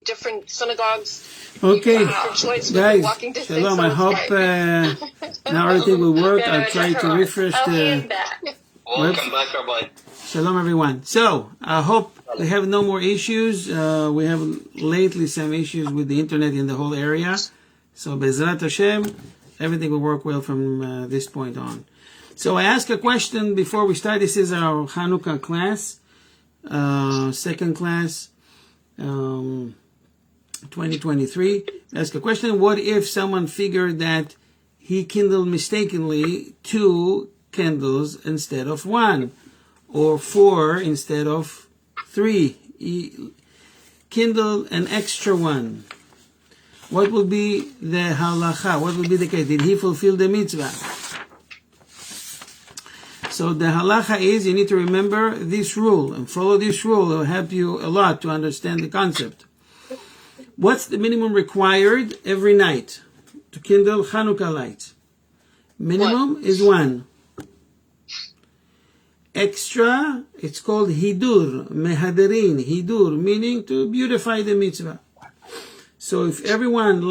different synagogues. Okay, guys, walking distance, shalom. so I hope now everything will work. I'll try to refresh the Welcome back, Rabbi. Shalom, everyone. So, I hope we have no more issues. We have lately some issues with the internet in the whole area. So, Bezrat Hashem, everything will work well from this point on. So, I asked a question before we start. This is our Hannukah class, second class, 2023. I asked a question: what if someone figured that he kindled mistakenly 2 candles instead of 1, or 4 instead of 3? He kindled an extra one. What would be the halacha? What would be the case? Did he fulfill the mitzvah? So the halacha is, you need to remember this rule and follow this rule. It will help you a lot to understand the concept. What's the minimum required every night to kindle Hannukah lights? Minimum is 1. Extra, it's called hidur, mehaderin, hidur, meaning to beautify the mitzvah. So if everyone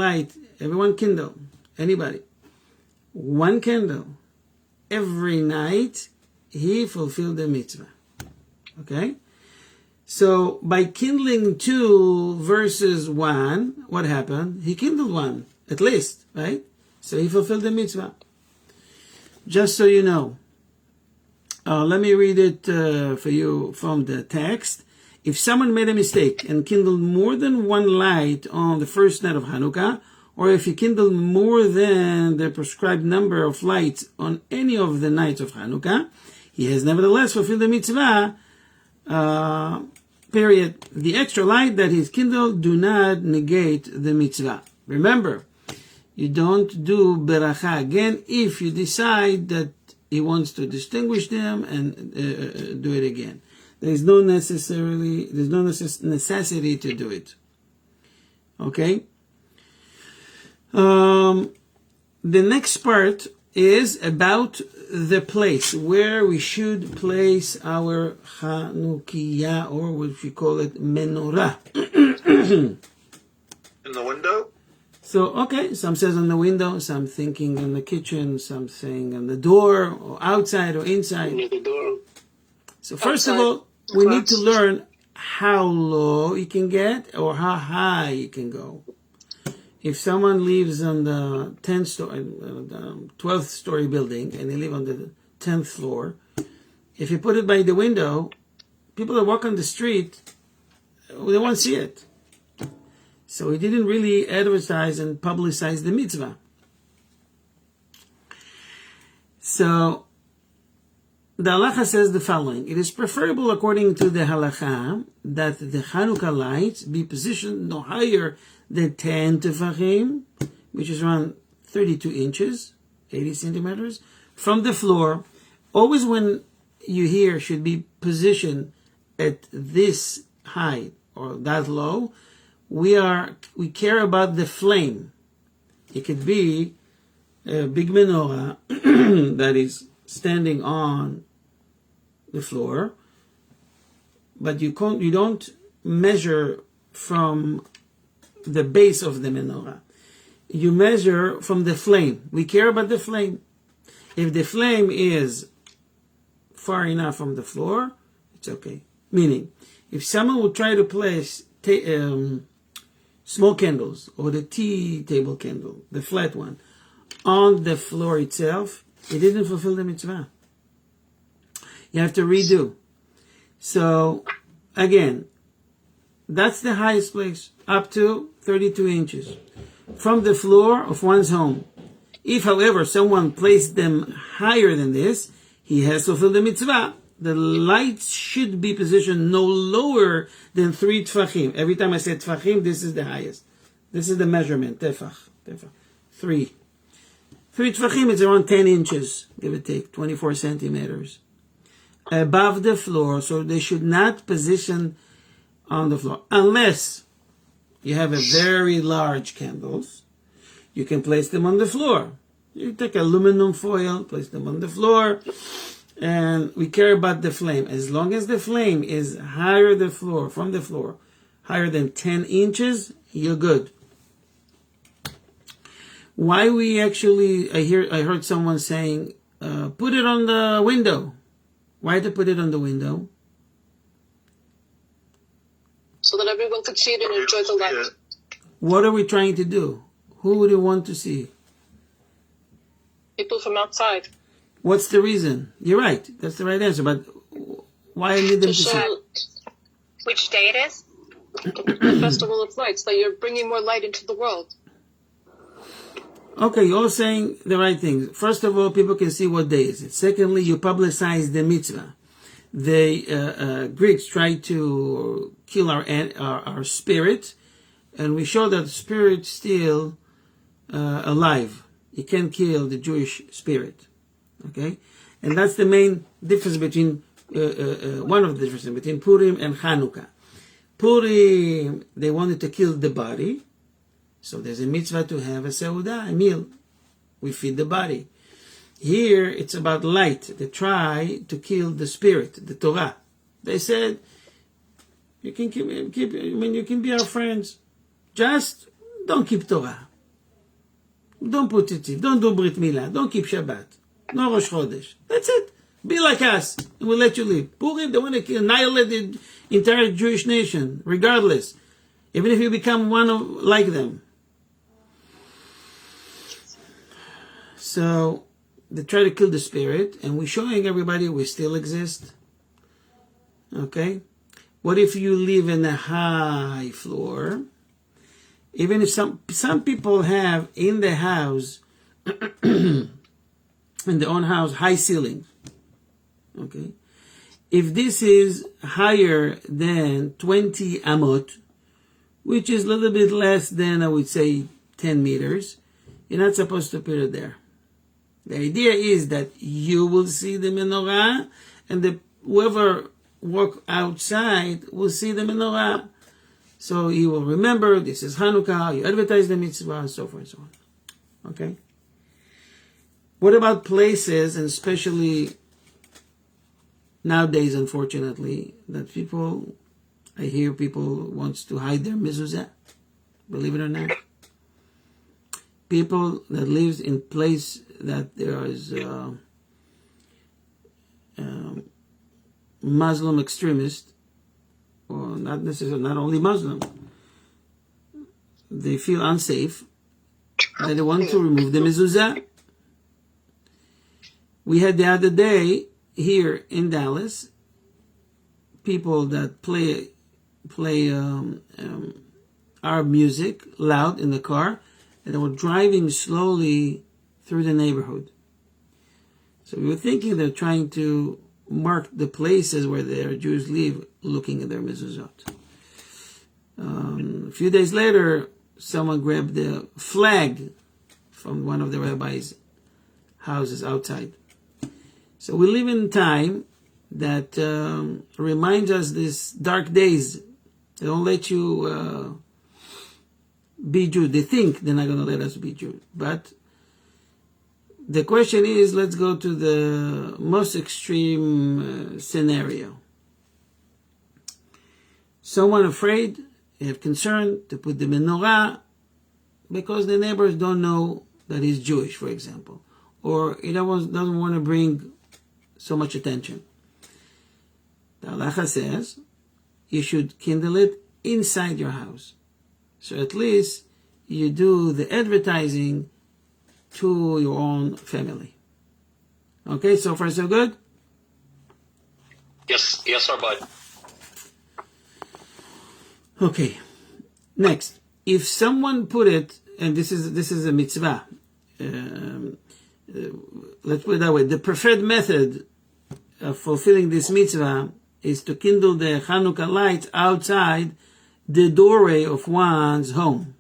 kindle, anybody, 1 candle every night, he fulfilled the mitzvah. Okay? So by kindling 2 versus 1, what happened? He kindled 1, at least, right? So he fulfilled the mitzvah. Just so you know. Let me read it for you from the text. If someone made a mistake and kindled more than 1 light on the first night of Hannukah, or if he kindled more than the prescribed number of lights on any of the nights of Hannukah, he has nevertheless fulfilled the mitzvah, period. The extra light that he's kindled do not negate the mitzvah. Remember, you don't do beracha again if you decide that he wants to distinguish them and do it again. There's no necessity to do it. Okay? The next part is about the place where we should place our Chanukiah, or what we call it, menorah. In the window? So, okay, some says on the window, some thinking on the kitchen, some saying on the door, or outside or inside. Near the door. So first of all, we need to learn how low you can get or how high you can go. If someone lives on the 12th story building and they live on the 10th floor, if you put it by the window, people that walk on the street, they won't see it. So he didn't really advertise and publicize the mitzvah. So the halacha says the following: it is preferable, according to the halacha, that the Hannukah lights be positioned no higher than 10 tefachim, which is around 32 inches, 80 centimeters, from the floor. Always when you hear should be positioned at this height or that low, we care about the flame. It could be a big menorah that is standing on the floor, but you don't measure from the base of the menorah. You measure from the flame. We care about the flame. If the flame is far enough from the floor, it's okay. Meaning, if someone would try to place small candles or the tea table candle, the flat one, on the floor itself, he didn't fulfill the mitzvah. You have to redo. So, again, that's the highest place, up to 32 inches from the floor of one's home. If, however, someone placed them higher than this, he has fulfilled the mitzvah. The lights should be positioned no lower than 3 tefachim. Every time I say tefachim, this is the highest. This is the measurement, tefach. 3 tefachim is around 10 inches, give or take, 24 centimeters. Above the floor, so they should not position on the floor. Unless you have a very large candles, you can place them on the floor. You take aluminum foil, place them on the floor, and we care about the flame. As long as the flame is higher from the floor, higher than 10 inches, you're good. Why we actually, I heard someone saying, put it on the window. Why to put it on the window? So that everyone could see it and enjoy the light. What are we trying to do? Who would you want to see? People from outside. What's the reason? You're right. That's the right answer. But why I need them to see? Which day it is? The Festival of Lights, that you're bringing more light into the world. Okay, you're all saying the right things. First of all, people can see what day is it. Secondly, you publicize the mitzvah. The Greeks tried to kill our spirit, and we show that the spirit is still alive. You can't kill the Jewish spirit. Okay? And that's the main difference between, one of the differences between Purim and Hannukah. Purim, they wanted to kill the body. So there's a mitzvah to have a seudah, a meal. We feed the body. Here, it's about light. They try to kill the spirit, the Torah. They said, you can you can be our friends. Just don't keep Torah. Don't put it in. Don't do Brit Milah. Don't keep Shabbat. No Rosh Chodesh. That's it. Be like us, and we'll let you live. Purim, they want to annihilate the entire Jewish nation, regardless. Even if you become like them. So, they try to kill the spirit, and we're showing everybody we still exist. Okay? What if you live in a high floor? Even if some people have in the house, in their own house, high ceilings. Okay? If this is higher than 20 amot, which is a little bit less than, I would say, 10 meters, you're not supposed to put it there. The idea is that you will see the menorah, and whoever walk outside will see the menorah. So you will remember, this is Hannukah, you advertise the mitzvah, and so forth and so on. Okay? What about places, and especially nowadays, unfortunately, that I hear people wants to hide their mezuzah, believe it or not. People that lives in place that there is Muslim extremist, or not necessarily, not only Muslim, they feel unsafe, and they want to remove the mezuzah. We had the other day here in Dallas, people that play Arab music loud in the car, and they were driving slowly through the neighborhood. So we were thinking they're trying to mark the places where their Jews live, looking at their mezuzot. A few days later, someone grabbed the flag from one of the rabbi's houses outside. So we live in a time that reminds us these dark days. They don't let you be Jew. They think they're not going to let us be Jew. But the question is, let's go to the most extreme scenario. Someone afraid, they have concern to put the menorah because the neighbors don't know that he's Jewish, for example. Or he doesn't want to bring so much attention. The halacha says you should kindle it inside your house. So at least you do the advertising to your own family. Okay, so far so good? Yes, Rabbi. Okay, next. If someone put it, and this is a mitzvah, let's put it that way, the preferred method of fulfilling this mitzvah is to kindle the Hannukah lights outside the doorway of one's home.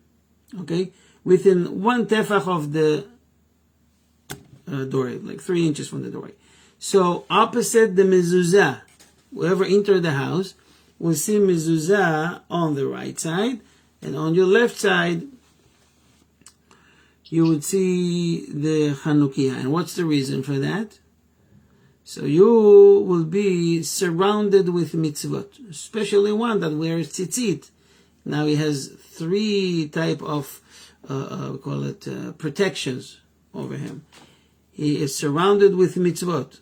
Okay? Within one tefach of the doorway, like 3 inches from the doorway. So opposite the mezuzah, whoever entered the house will see mezuzah on the right side, and on your left side you would see the Hannukah. And what's the reason for that? So you will be surrounded with mitzvot, especially one that wears tzitzit. Now he has 3 type of, we call it, protections over him. He is surrounded with mitzvot.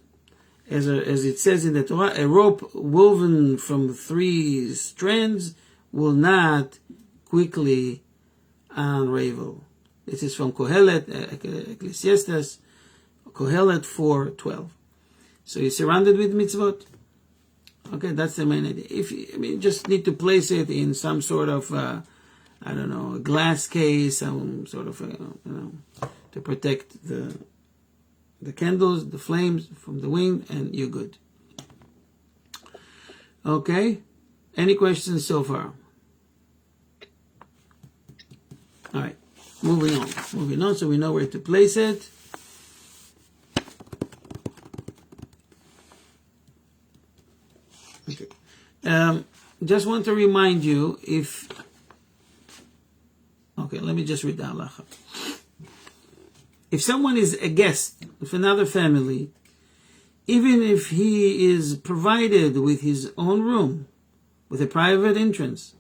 As it says in the Torah, a rope woven from 3 strands will not quickly unravel. This is from Kohelet, Ecclesiastes, Kohelet 4:12. So he's surrounded with mitzvot. Okay, that's the main idea. You just need to place it in some sort of, a glass case, some sort of, to protect the candles, the flames from the wind, and you're good. Okay? Any questions so far? All right. Moving on, so we know where to place it. Okay. Just want to remind you let me just read the halacha. If someone is a guest of another family, even if he is provided with his own room, with a private entrance,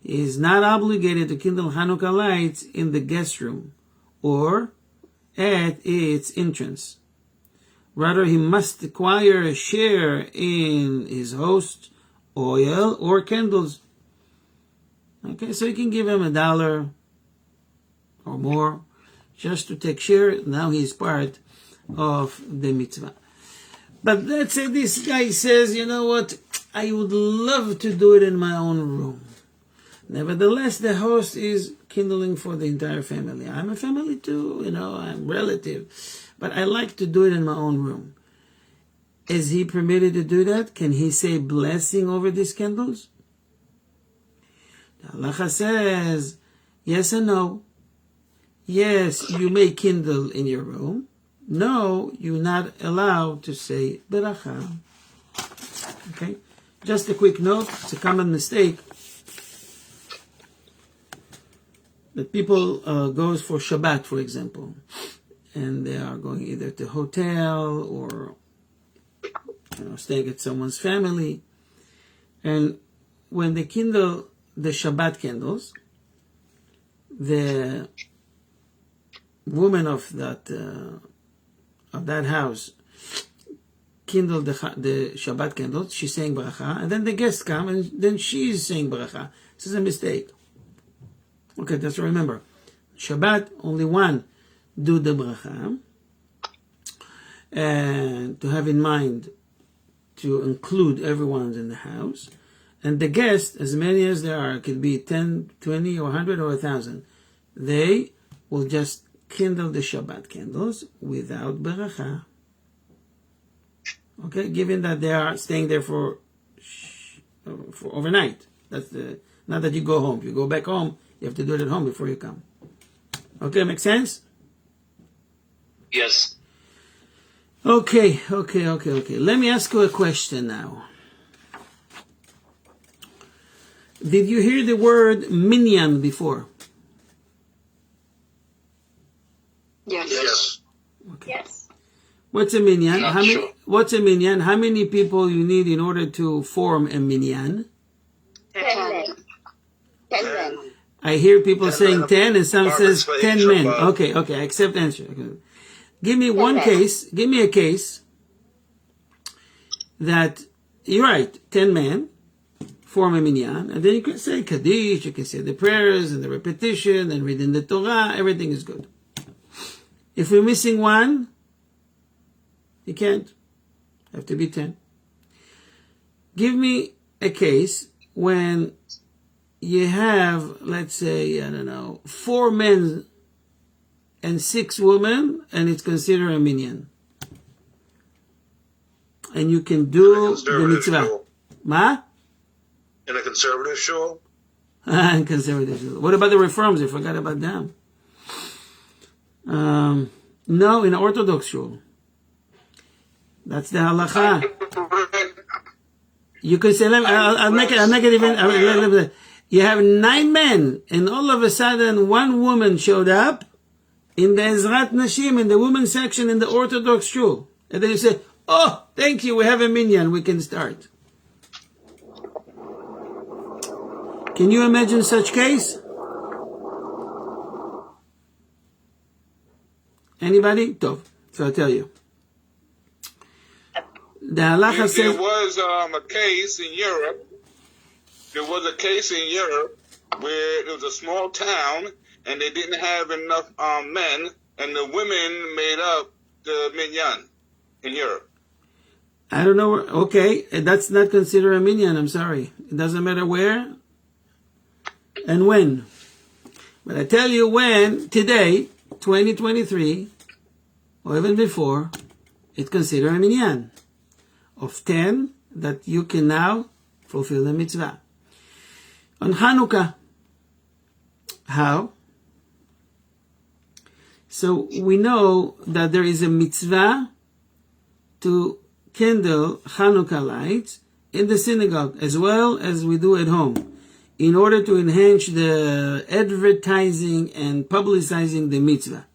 he is not obligated to kindle Hannukah lights in the guest room or at its entrance. Rather, he must acquire a share in his host's oil or candles. Okay, so you can give him $1 or more just to take share. Now he's part of the mitzvah. But let's say this guy says, you know what, I would love to do it in my own room. Nevertheless, the host is kindling for the entire family. I'm a family too, I'm relative. But I like to do it in my own room. Is he permitted to do that? Can he say blessing over these candles? The halacha says, yes and no. Yes, you may kindle in your room. No, you're not allowed to say beracha. Okay? Just a quick note, it's a common mistake that people goes for Shabbat, for example, and they are going either to hotel or staying at someone's family, and when they kindle the Shabbat candles, the woman of that house kindled the Shabbat candles. She's saying bracha, and then the guests come, and then she's saying bracha. This is a mistake. Okay, just remember, Shabbat only one do the bracha, and to have in mind to include everyone in the house, and the guests, as many as there are, it could be 10, 20, or 100, or 1,000. They will just kindle the Shabbat candles without beracha. Okay, given that they are staying there for overnight. That's not that you go home. If you go back home, you have to do it at home before you come. Okay, make sense? Yes. Okay. Let me ask you a question now. Did you hear the word minyan before? Yes. Okay. Yes. What's a minyan? Sure. What's a minyan? How many people you need in order to form a minyan? 10 men. I hear people 10 saying men. 10 and some says Apartments for 10 each men. above. Okay, I accept answer. Okay. Give me one men. case. Give me a case that you're right, 10 men form a minyan, and then you can say Kaddish, you can say the prayers and the repetition and reading the Torah, everything is good. If we're missing one, you can't. Have to be 10. Give me a case when you have, let's say, 4 men and 6 women, and it's considered a minyan. And you can do the mitzvah. Shul. Ma? In a conservative shul? Conservative. What about the reforms? I forgot about them. No, in Orthodox shul. That's the halacha. You can say, I'll make it even. You have 9 men, and all of a sudden, 1 woman showed up in the Ezrat Nashim, in the women's section in the Orthodox shul. And then you say, oh, thank you, we have a minyan, we can start. Can you imagine such case? Anybody? Tov. So I'll tell you. The halacha There says, was a case in Europe. There was a case in Europe where it was a small town and they didn't have enough men, and the women made up the minyan in Europe. I don't know. Okay, that's not considered a minyan. I'm sorry. It doesn't matter where and when. But I tell you when, today, 2023, or even before, it's considered a minyan of 10 that you can now fulfill the mitzvah. On Hannukah, how? So we know that there is a mitzvah to kindle Hannukah lights in the synagogue as well as we do at home in order to enhance the advertising and publicizing the mitzvah.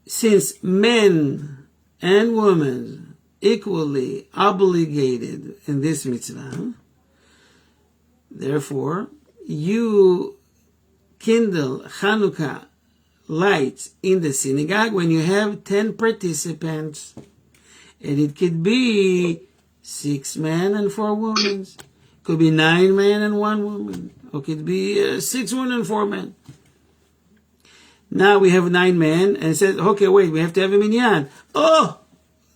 Since men and women equally obligated in this mitzvah, therefore, you kindle Hannukah lights in the synagogue when you have 10 participants. And it could be 6 men and 4 women. Could be 9 men and 1 woman. Or it could be 6 women and 4 men. Now we have 9 men and it says, okay, wait, we have to have a minyan. Oh,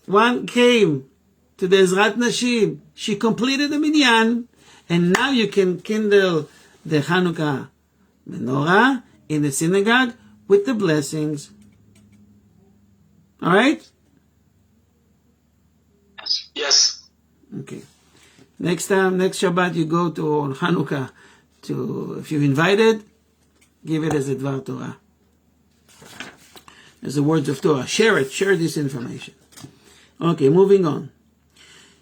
one came to the Ezrat Nashim. She completed the minyan. And now you can kindle the Hannukah menorah in the synagogue with the blessings. All right? Yes. Okay. Next time, next Shabbat, you go to on Hannukah. If you're invited, give it as a Dvar Torah. As the words of Torah. Share it. Share this information. Okay, moving on.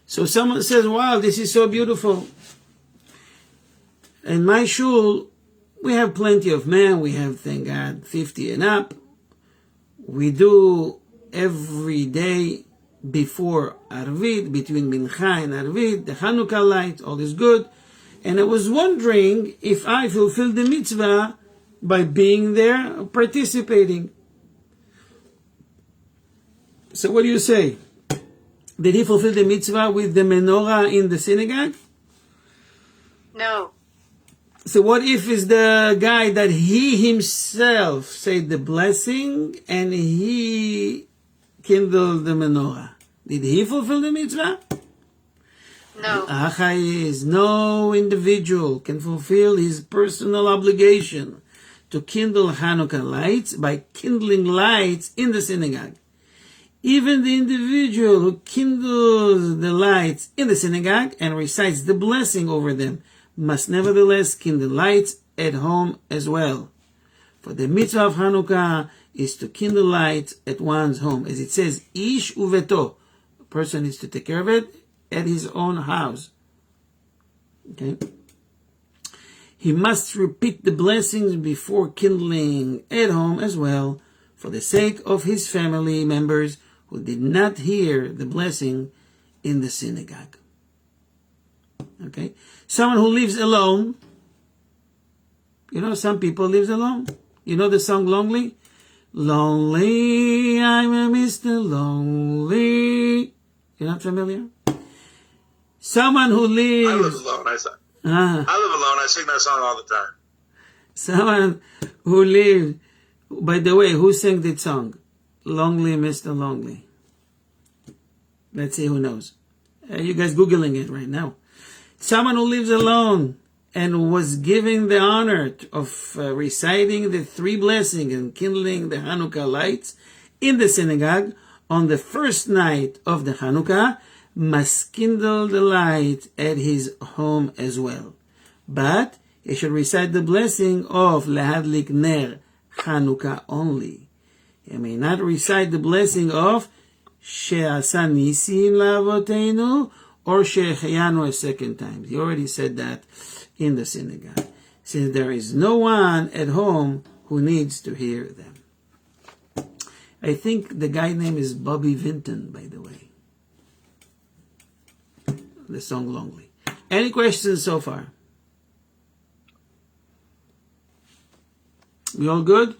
So someone says, wow, this is so beautiful. In my shul, we have plenty of men. We have, thank God, 50 and up. We do every day before Arvit, between Mincha and Arvit, the Hannukah light, all is good. And I was wondering if I fulfilled the mitzvah by being there, participating. So what do you say? Did he fulfill the mitzvah with the menorah in the synagogue? No. So what if it's the guy that he himself said the blessing and he kindled the menorah? Did he fulfill the mitzvah? No. Achai is no individual can fulfill his personal obligation to kindle Hannukah lights by kindling lights in the synagogue. Even the individual who kindles the lights in the synagogue and recites the blessing over them must nevertheless kindle lights at home as well. For the mitzvah of Hannukah is to kindle lights at one's home. As it says, Ish uveto. A person needs to take care of it at his own house. Okay? He must repeat the blessings before kindling at home as well, for the sake of his family members who did not hear the blessing in the synagogue. Okay? Someone who lives alone. You know, some people live alone. You know the song Lonely? Lonely, I'm a Mr. Lonely. You're not familiar? Someone who lives... I live alone. I live alone. I sing that song all the time. Someone who lives... By the way, who sang that song? Lonely, Mr. Lonely. Let's see who knows. You guys Googling it right now. Someone who lives alone and was given the honor of reciting the 3 blessings and kindling the Hannukah lights in the synagogue on the first night of the Hannukah must kindle the light at his home as well. But he should recite the blessing of Lehadlik Ner Hannukah only. He may not recite the blessing of She'asa Nisim La'avoteinu or She'echayanu a second time. He already said that in the synagogue, since there is no one at home who needs to hear them. I think the guy name is Bobby Vinton, by the way. The song Lonely. Any questions so far? We all good?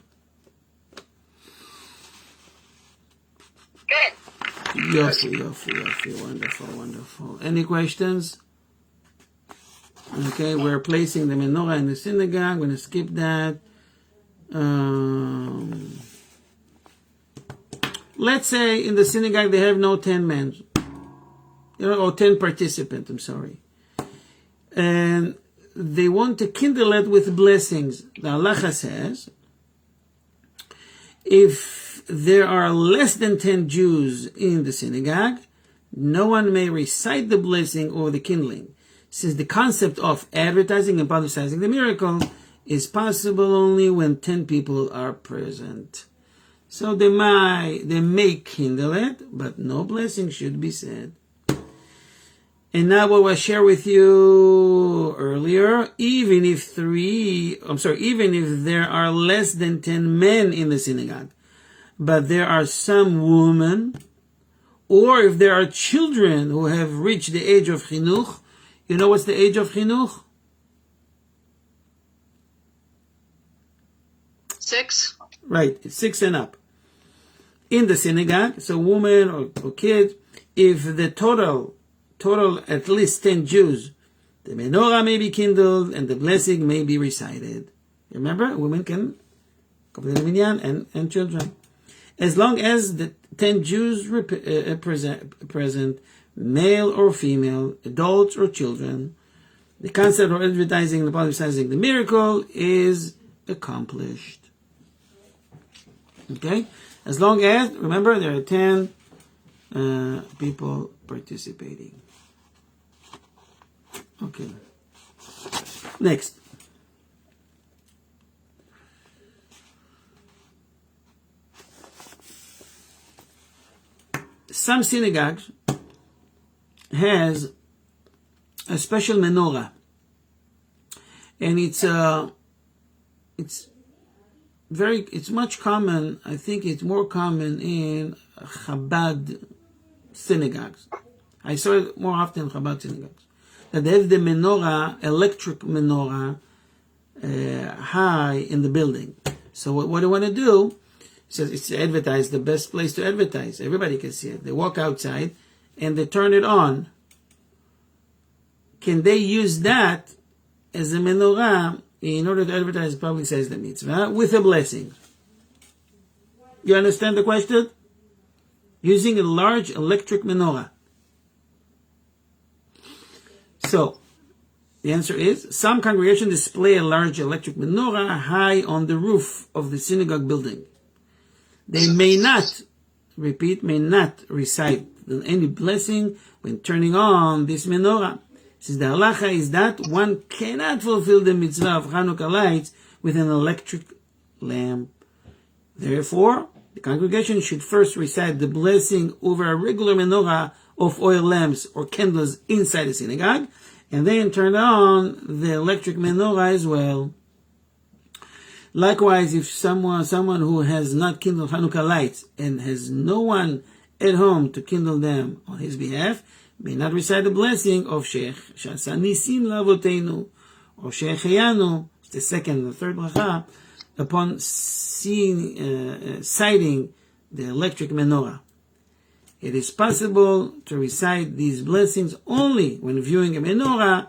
Good. Yofi. Wonderful. Any questions? Okay, we're placing the menorah in the synagogue. I'm going to skip that. Let's say in the synagogue they have no 10 men, or 10 participants, I'm sorry. And they want to kindle it with blessings. The halacha says, if there are less than 10 Jews in the synagogue, no one may recite the blessing or the kindling, since the concept of advertising and publicizing the miracle is possible only when 10 people are present. So they may kindle it, but no blessing should be said. And now what I shared with you earlier, even if there are less than 10 men in the synagogue, but there are some women, or if there are children who have reached the age of chinuch. You know what's the age of chinuch? 6. Right, it's 6 and up. In the synagogue, so woman or kid, if the total at least 10 Jews, the menorah may be kindled and the blessing may be recited. Remember, women can come to the minyan and children. As long as the 10 Jews present, male or female, adults or children, the concept of advertising and publicizing the miracle is accomplished. Okay? As long as, remember, there are 10 people participating. Okay. Next. Some synagogues has a special menorah, and it's much common. I think it's more common in Chabad synagogues. I saw it more often in Chabad synagogues. That they have the menorah, electric menorah, high in the building. So what do I want to do? So it's to advertise, the best place to advertise. Everybody can see it. They walk outside and they turn it on. Can they use that as a menorah in order to advertise publicize the mitzvah with a blessing? You understand the question? Using a large electric menorah. So, the answer is, some congregations display a large electric menorah high on the roof of the synagogue building. They may not recite any blessing when turning on this menorah. Since the halacha is that one cannot fulfill the mitzvah of Hannukah lights with an electric lamp. Therefore, the congregation should first recite the blessing over a regular menorah of oil lamps or candles inside the synagogue, and then turn on the electric menorah as well. Likewise, if someone who has not kindled Hannukah lights and has no one at home to kindle them on his behalf, may not recite the blessing of Sheikh Shasa Nisim Lavoteinu or Sheikh Hayanu, the second and the third bracha, upon sighting the electric menorah. It is possible to recite these blessings only when viewing a menorah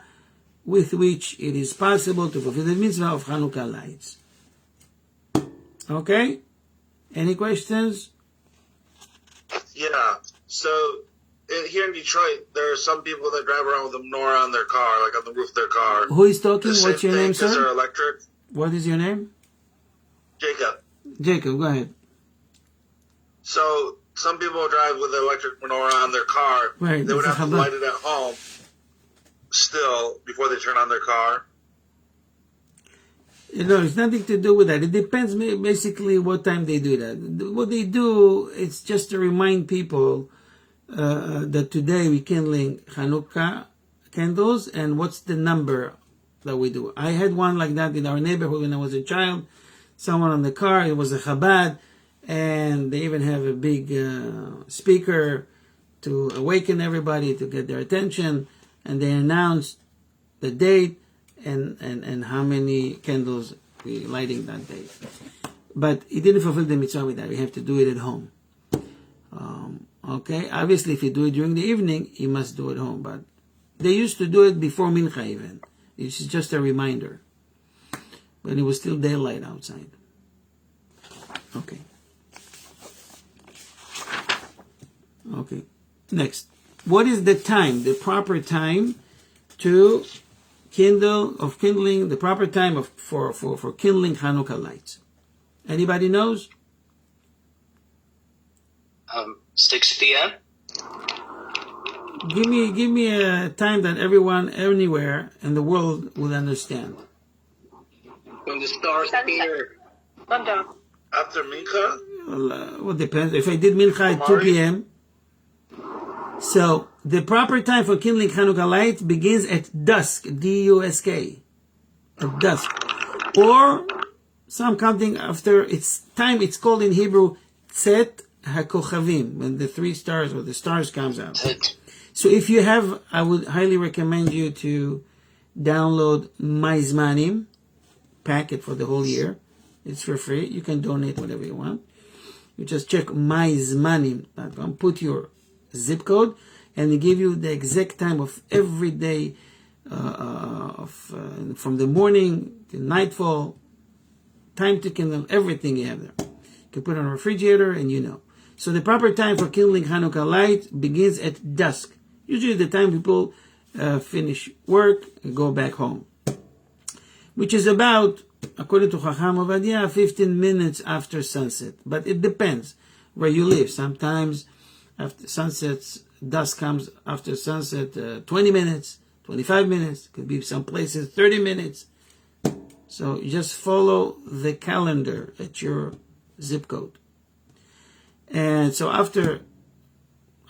with which it is possible to fulfill the mitzvah of Hannukah lights. Okay? Any questions? Yeah. So here in Detroit, there are some people that drive around with a menorah on their car, like on the roof of their car. Who is talking? What's your name, sir? Because they're electric. What is your name? Jacob. Jacob, go ahead. So some people drive with an electric menorah on their car. Right. They would have to light it at home still before they turn on their car. It's nothing to do with that. It depends basically what time they do that. What they do, it's just to remind people that today we're kindling Hannukah candles, and what's the number that we do. I had one like that in our neighborhood when I was a child. Someone on the car, it was a Chabad, and they even have a big speaker to awaken everybody, to get their attention, and they announced the date and how many candles be lighting that day. But he didn't fulfill the mitzvah with that. You have to do it at home. Okay, obviously if you do it during the evening, you must do it at home. But they used to do it before mincha even. It's just a reminder. When it was still daylight outside. Okay. Okay. Next. What is the time, the proper time to kindling, the proper time for kindling Hanukkah lights? Anybody knows? 6 p.m. Give me a time that everyone anywhere in the world would understand. When the stars appear. Sundown. After Mincha? Well, depends. If I did mincha at 2 p.m. So the proper time for kindling Hanukkah lights begins at dusk, D-U-S-K, at dusk, or some counting after its time. It's called in Hebrew Tzet HaKochavim, when the 3 stars or the stars comes out. So if you have, I would highly recommend you to download My Zmanim packet for the whole year. It's for free. You can donate whatever you want. You just check myzmanim.com, put your zip code, and they give you the exact time of every day, from the morning to nightfall, time to kindle, everything you have there. You can put it on a refrigerator, and you know. So the proper time for kindling Hanukkah light begins at dusk. Usually the time people finish work and go back home, which is about, according to Chacham Ovadia, 15 minutes after sunset. But it depends where you live. Sometimes after sunset, dusk comes after sunset, 20 minutes, 25 minutes. Could be some places 30 minutes. So you just follow the calendar at your zip code. And so after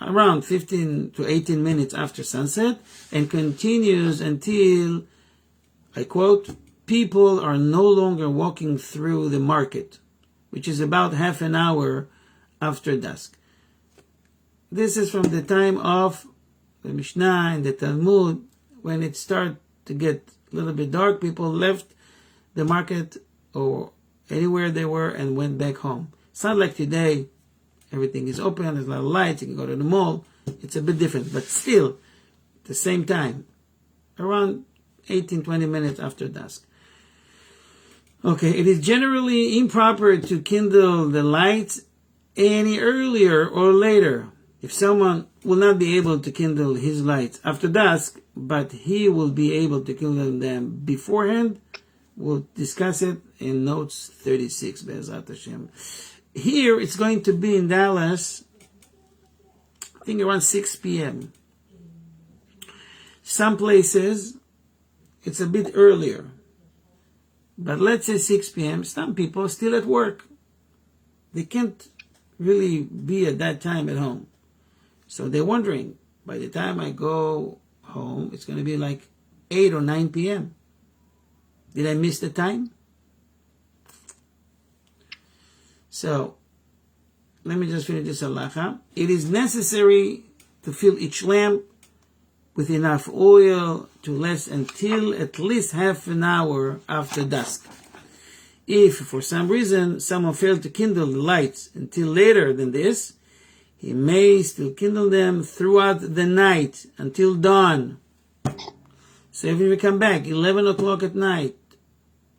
around 15 to 18 minutes after sunset, and continues until, I quote, people are no longer walking through the market, which is about half an hour after dusk. This is from the time of the Mishnah and the Talmud, when it started to get a little bit dark. People left the market or anywhere they were and went back home. It's not like today, everything is open, there's a lot of lights, you can go to the mall. It's a bit different, but still, at the same time, around 18-20 minutes after dusk. Okay, it is generally improper to kindle the lights any earlier or later. If someone will not be able to kindle his lights after dusk, but he will be able to kindle them beforehand, we'll discuss it in notes 36, Be'ezrat Hashem. Here, it's going to be in Dallas, I think around 6 p.m. Some places, it's a bit earlier. But let's say 6 p.m., some people are still at work. They can't really be at that time at home. So they're wondering, by the time I go home, it's going to be like 8 or 9 p.m. Did I miss the time? So, let me just finish this halacha. It is necessary to fill each lamp with enough oil to last until at least half an hour after dusk. If, for some reason, someone failed to kindle the lights until later than this, he may still kindle them throughout the night until dawn. So if you come back 11 o'clock at night,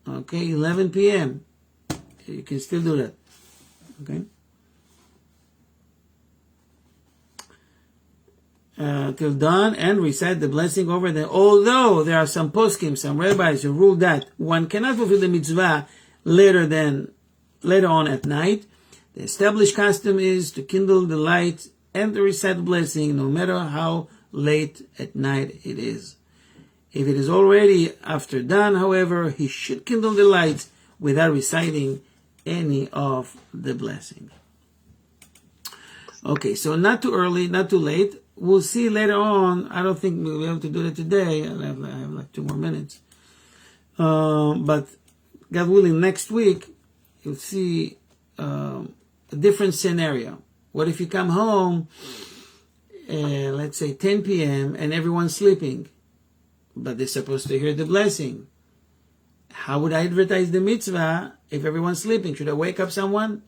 okay, 11 p.m., you can still do that. Okay? Till dawn, and recite the blessing over them. Although there are some poskim, some rabbis who rule that one cannot fulfill the mitzvah later on at night, the established custom is to kindle the light and to recite the blessing no matter how late at night it is. If it is already after dawn, however, he should kindle the lights without reciting any of the blessing. Okay, so not too early, not too late. We'll see later on. I don't think we'll be able to do that today. I have like 2 more minutes. But God willing, next week, you'll see a different scenario. What if you come home, let's say 10 p.m., and everyone's sleeping, but they're supposed to hear the blessing? How would I advertise the mitzvah if everyone's sleeping? Should I wake up someone?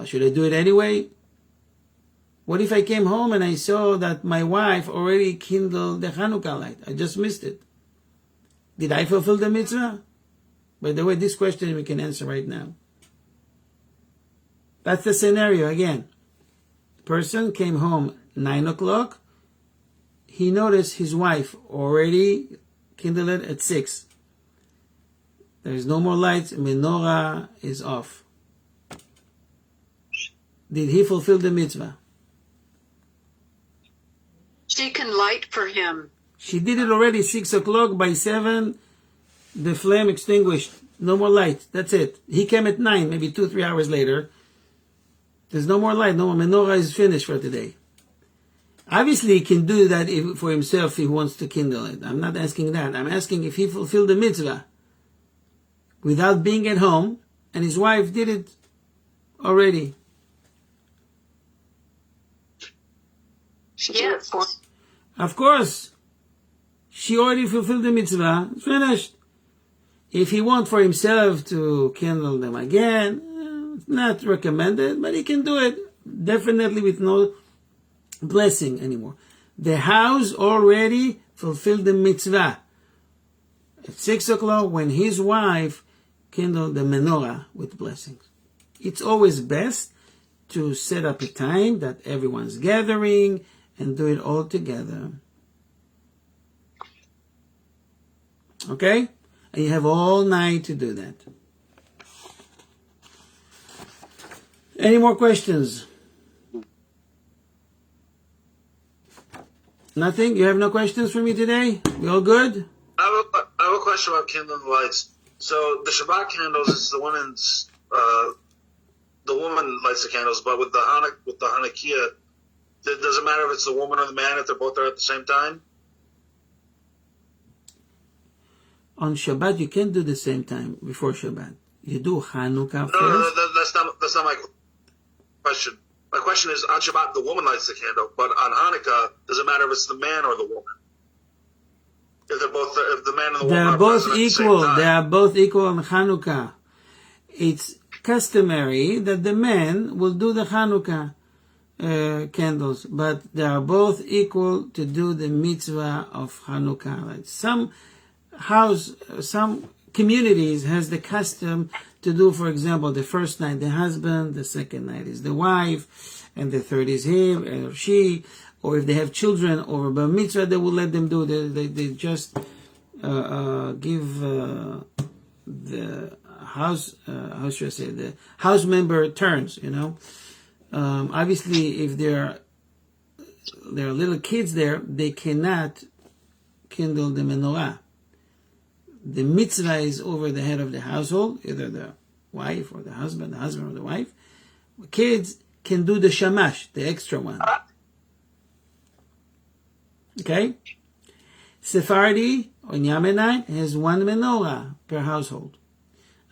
Should I do it anyway? What if I came home and I saw that my wife already kindled the Hannukah light? I just missed it. Did I fulfill the mitzvah? By the way, this question we can answer right now. That's the scenario again. The person came home 9 o'clock. He noticed his wife already kindled it at 6. There is no more lights. Menorah is off. Did he fulfill the mitzvah? She can light for him. She did it already 6 o'clock. By 7, the flame extinguished. No more light. That's it. He came at 9, maybe 2-3 hours later. There's no more light. No more. Menorah is finished for today. Obviously, he can do that for himself if he wants to kindle it. I'm not asking that. I'm asking if he fulfilled the mitzvah without being at home, and his wife did it already. She did it for Of course. She already fulfilled the mitzvah. It's finished. If he wants for himself to kindle them again, it's not recommended, but he can do it. Definitely with no blessing anymore. The house already fulfilled the mitzvah. At 6 o'clock, when his wife kindled the menorah with blessings. It's always best to set up a time that everyone's gathering and do it all together. Okay? And you have all night to do that. Any more questions? Nothing? You have no questions for me today? We all good? I have a question about kindling the lights. So the Shabbat candles is the woman's. The woman lights the candles, but with the Hannukah, does it matter if it's the woman or the man if they're both there at the same time? On Shabbat, you can't do the same time before Shabbat. You do Hannukah first. No, that's not my question. My question is, on Shabbat, the woman lights the candle, but on Hannukah, does it matter if it's the man or the woman? If they're both, if the man and the woman They're are both present at the same equal. time. They are both equal on Hannukah. It's customary that the man will do the Hannukah candles, but they are both equal to do the mitzvah of Hannukah. Like some communities has the custom to do, for example, the first night the husband, the second night is the wife, and the third is him or she. Or if they have children over bar mitzvah, they will let them do. They just give the house, how should I say, the house member turns. You know, obviously, if there are little kids there, they cannot kindle the menorah. The mitzvah is over the head of the household, either the wife or the husband or the wife. Kids can do the shamash, the extra one. Okay? Sephardi or Yemenite has one menorah per household.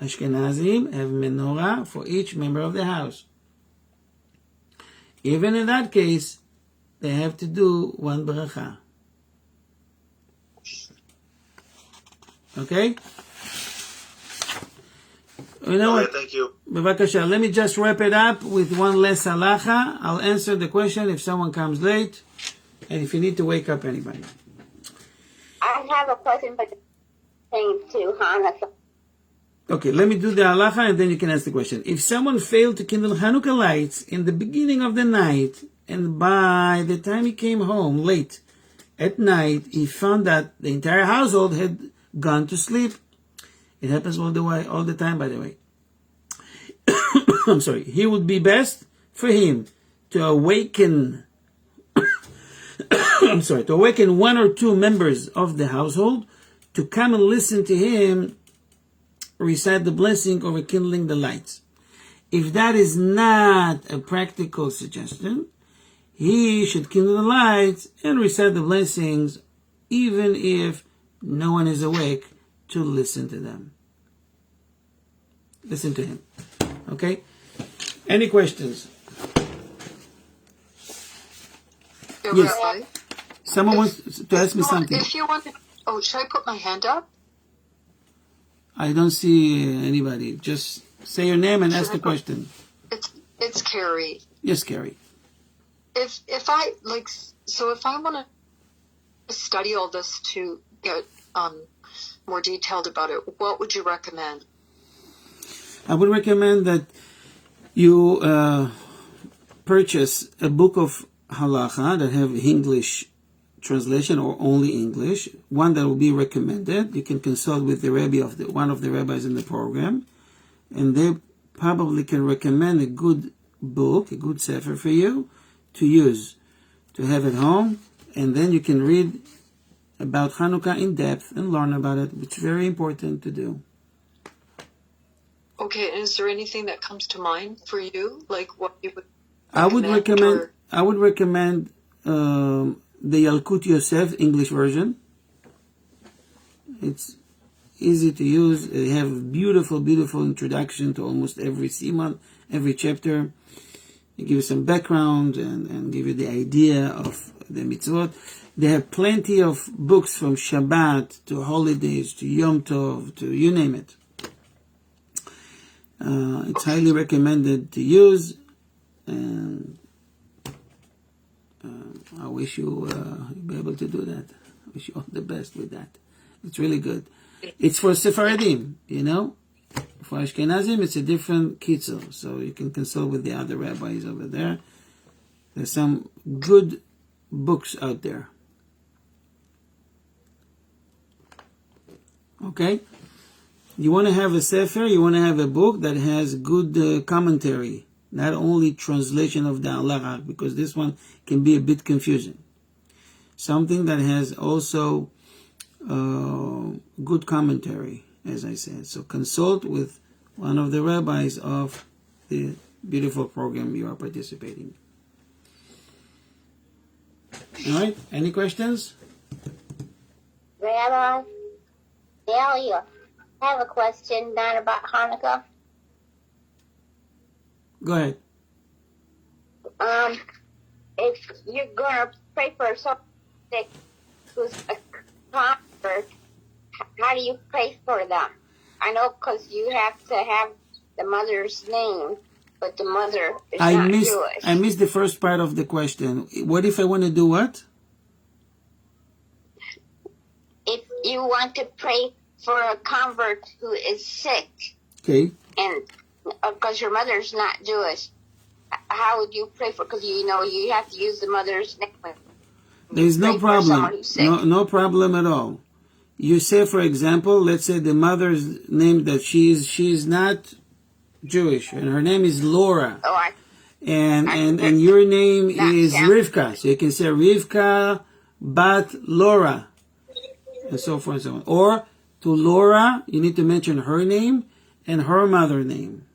Ashkenazim have menorah for each member of the house. Even in that case, they have to do one bracha. Okay? You know what? Thank you. Bevakasha, let me just wrap it up with one less halacha. I'll answer the question if someone comes late, and if you need to wake up anybody. I have a question pertaining to Hanukkah. Okay, let me do the halacha and then you can ask the question. If someone failed to kindle Hanukkah lights in the beginning of the night, and by the time he came home late at night, he found that the entire household had gone to sleep. It happens all the time, by the way. I'm sorry. He would be best for him to awaken to awaken one or two members of the household to come and listen to him recite the blessing or rekindling the lights. If that is not a practical suggestion, he should kindle the lights and recite the blessings even if no one is awake to listen to them. Listen to him. Okay? Any questions? Yes. Rabbi, Someone wants to ask me something. If you want to, should I put my hand up? I don't see anybody. Just say your name and ask the question. It's Carrie. Yes, Carrie. If I if I want to study all this to get more detailed about it, what would you recommend? I would recommend that you purchase a book of halacha that have English translation or only English, one that will be recommended. You can consult with the Rabbi of one of the rabbis in the program, and they probably can recommend a good book, a good sefer for you to use, to have at home, and then you can read about Hannukah in depth and learn about it, which is very important to do. Okay, and is there anything that comes to mind for you, like what you would? I would recommend the Yalkut Yosef English version. It's easy to use. They have beautiful, beautiful introduction to almost every Simon, every chapter. They give you some background and give you the idea of the mitzvot. They have plenty of books from Shabbat to holidays to Yom Tov to you name it. It's highly recommended to use, and I wish you'll be able to do that. I wish you all the best with that. It's really good. It's for Sephardim, you know. For Ashkenazim, it's a different kitzel, so you can consult with the other rabbis over there. There's some good books out there. Okay? You want to have a sefer, you want to have a book that has good commentary, not only translation of the halacha, because this one can be a bit confusing. Something that has also good commentary, as I said. So consult with one of the rabbis of the beautiful program you are participating. All right, any questions? Rabbi, I have a question not about Hanukkah. Go ahead. If you're gonna pray for someone who's a convert, how do you pray for them? I know because you have to have the mother's name, but the mother is not Jewish. I missed the first part of the question. What if I want to do what? If you want to pray for a convert who is sick, Okay. and because your mother's not Jewish, how would you pray for? Because you have to use the mother's name. There's no problem. No problem at all. You say, for example, let's say the mother's name that she's not Jewish, and her name is Laura, and your name is Rivka, so you can say Rivka bat Laura, and so forth and so on. Or to Laura, you need to mention her name and her mother name.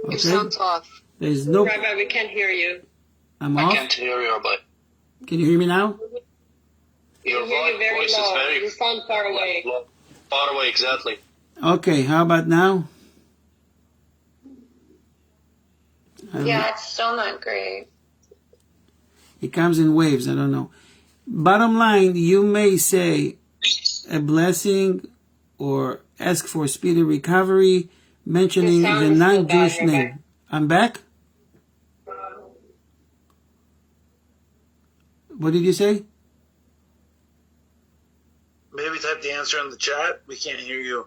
Okay? Your sound's off. There's no. Rabbi, we can't hear you. I'm I off. can't hear you, Rabbi. Can you hear me now? Your hear you very voice low. is very You sound far away. far away, exactly. Okay, how about now? Yeah, it's still not great. It comes in waves, I don't know. Bottom line, you may say a blessing or ask for speedy recovery, mentioning the non-Jewish name. I'm back? What did you say? Maybe type the answer in the chat. We can't hear you.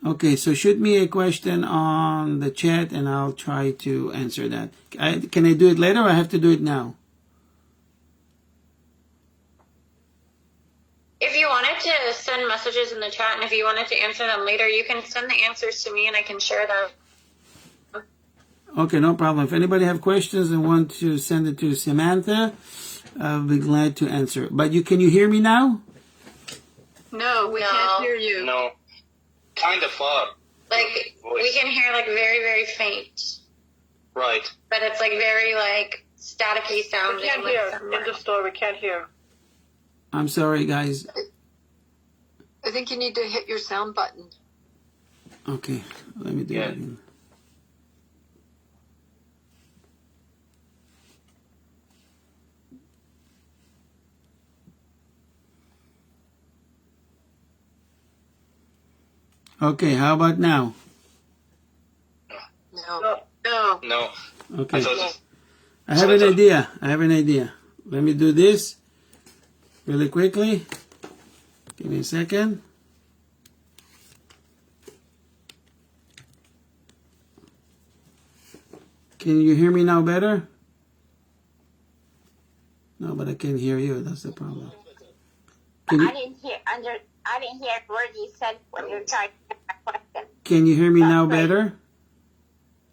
Okay, so shoot me a question on the chat and I'll try to answer that. Can I do it later or I have to do it now? If you wanted to send messages in the chat and if you wanted to answer them later, you can send the answers to me and I can share them. Okay, no problem. If anybody have questions and want to send it to Samantha, I'll be glad to answer. But can you hear me now? No, we can't hear you. No, kind of far. Like, we can hear, like, very, very faint. Right. But it's, like, very, like, staticky sounding. We can't like, hear. somewhere. In the store, we can't hear. I'm sorry, guys. I think you need to hit your sound button. Okay, let me do it again. Okay, how about now? No. No. No. Okay. I thought I have an idea. Let me do this really quickly. Give me a second. Can you hear me now better? No, but I can't hear you. That's the problem. Can you, I didn't hear a word you said when you were trying to answer my question. can you hear me now better?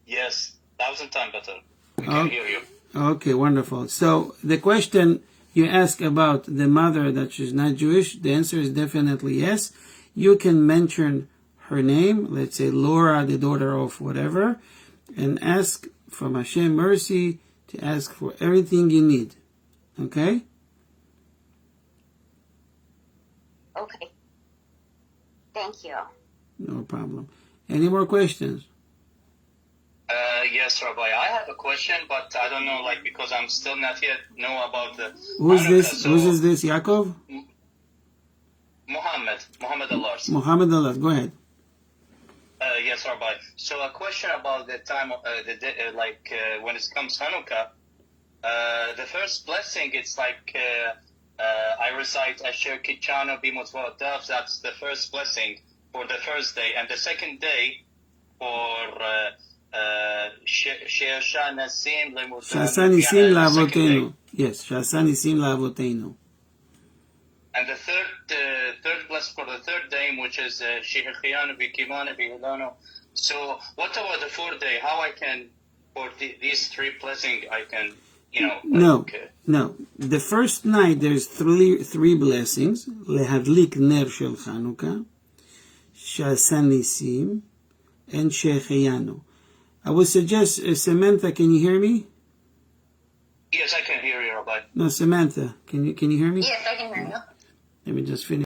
yes, 1,000 times better. We Oh. can hear you. Okay, wonderful. So the question you ask about the mother that she's not Jewish, the answer is definitely yes. You can mention her name, let's say Laura, the daughter of whatever, and ask from Hashem mercy to ask for everything you need. Okay? Okay. Thank you. No problem. Any more questions? Yes, Rabbi. I have a question, but I don't know, like, because I'm still not yet know about the Who's Hannukah, this? so Who's this? Yaakov? Muhammad Allah. Muhammad Allah. Go ahead. Yes, Rabbi. So a question about the time, the day, when it comes Hannukah, the first blessing, it's like I recite Asher Kichano Bimotvotav. That's the first blessing for the first day, and the second day for She'asha Nasim Sha'asa Nisim La'avotenu. Yes, Sha'asa Nisim La'avotenu. And the third blessing for the third day, which is She'achiyanu B'kimanu B'hilanu. So what about the fourth day? How I can, for these three blessings, I can, No. The first night there's three blessings. Lehadlik ner shel Chanukah, Sha'asa Nisim, and She'achiyanu. I would suggest, Samantha, can you hear me? Yes, I can hear you, Rabbi. No, Samantha, can you hear me? Yes, I can hear you. Let me just finish.